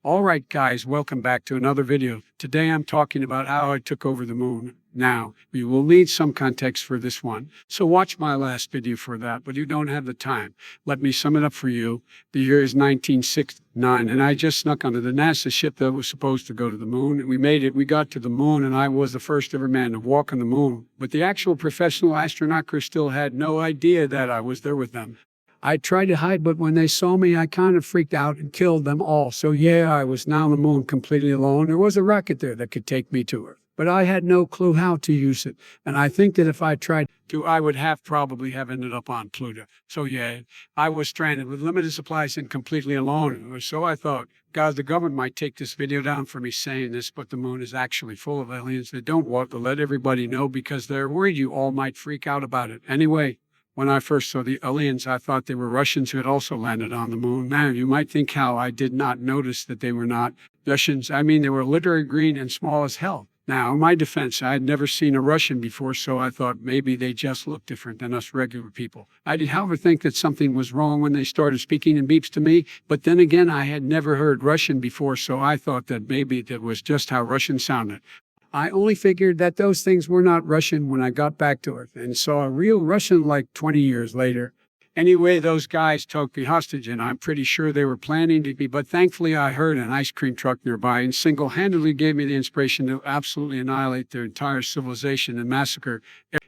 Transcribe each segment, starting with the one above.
Alright guys, welcome back to another video. Today I'm talking about how I took over the moon. Now, you will need some context for this one, so watch my last video for that, but you don't have the time. Let me sum it up for you. The year is 1969, and I just snuck onto the NASA ship that was supposed to go to the moon. We made it, we got to the moon, and I was the first ever man to walk on the moon. But the actual professional astronaut crew still had no idea that I was there with them. I tried to hide, but when they saw me, I kind of freaked out and killed them all. So yeah, I was now on the moon completely alone. There was a rocket there that could take me to Earth, but I had no clue how to use it. And I think that if I tried to, I would probably have ended up on Pluto. So yeah, I was stranded with limited supplies and completely alone. So I thought, God, the government might take this video down for me saying this, but the moon is actually full of aliens that don't want to let everybody know because they're worried you all might freak out about it. Anyway, when I first saw the aliens, I thought they were Russians who had also landed on the moon. Now, you might think how I did not notice that they were not Russians. I mean, they were literally green and small as hell. Now, in my defense, I had never seen a Russian before, so I thought maybe they just looked different than us regular people. I did, however, think that something was wrong when they started speaking in beeps to me, but then again, I had never heard Russian before, so I thought that maybe that was just how Russian sounded. I only figured that those things were not Russian when I got back to Earth and saw a real Russian like 20 years later. Anyway, those guys took me hostage, and I'm pretty sure they were planning to be, but thankfully I heard an ice cream truck nearby and single-handedly gave me the inspiration to absolutely annihilate their entire civilization and massacre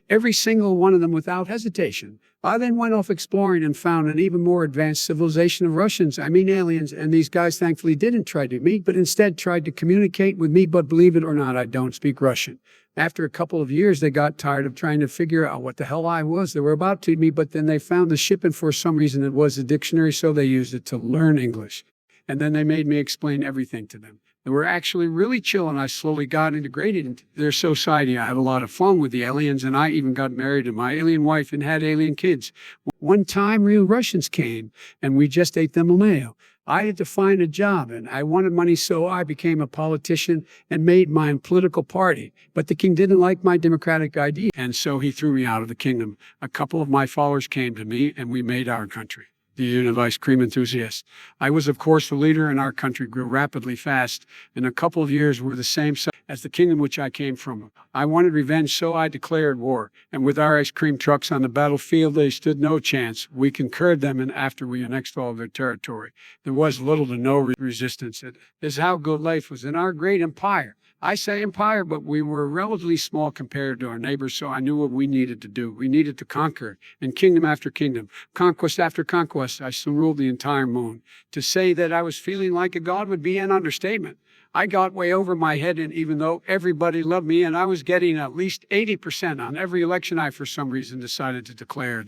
every single one of them without hesitation. I then went off exploring and found an even more advanced civilization of Russians, I mean aliens, and these guys thankfully didn't try to meet, but instead tried to communicate with me, but believe it or not, I don't speak Russian. After a couple of years, they got tired of trying to figure out what the hell I was. They were about to me, but then they found the ship, and for some reason it was a dictionary, so they used it to learn English. And then they made me explain everything to them. They were actually really chill, and I slowly got integrated into their society. I had a lot of fun with the aliens, and I even got married to my alien wife and had alien kids. One time, real Russians came, and we just ate them alive. I had to find a job, and I wanted money, so I became a politician and made my own political party. But the king didn't like my democratic idea, and so he threw me out of the kingdom. A couple of my followers came to me, and we made our country the Union of Ice Cream Enthusiasts. I was, of course, the leader, and our country grew rapidly fast. In a couple of years, we're the same size as the kingdom which I came from. I wanted revenge, so I declared war. And with our ice cream trucks on the battlefield, they stood no chance. We conquered them, and after we annexed all of their territory, there was little to no resistance. It is how good life was in our great empire. I say empire, but we were relatively small compared to our neighbors, so I knew what we needed to do. We needed to conquer, and kingdom after kingdom, conquest after conquest, I still ruled the entire moon. To say that I was feeling like a god would be an understatement. I got way over my head, and even though everybody loved me, and I was getting at least 80% on every election, I for some reason decided to declare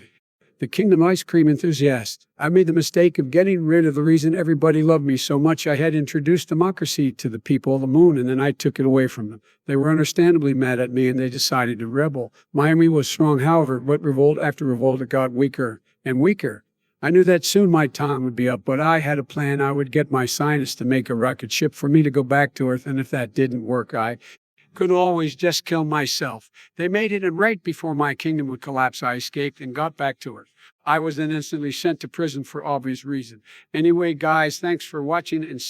the Kingdom Ice Cream Enthusiast. I made the mistake of getting rid of the reason everybody loved me so much. I had introduced democracy to the people of the moon, and then I took it away from them. They were understandably mad at me, and they decided to rebel. My army was strong, however, but revolt after revolt, it got weaker and weaker. I knew that soon my time would be up, but I had a plan. I would get my scientists to make a rocket ship for me to go back to Earth, and if that didn't work, I could always just kill myself. They made it, and right before my kingdom would collapse, I escaped and got back to Earth. I was then instantly sent to prison for obvious reason. Anyway, guys, thanks for watching, and see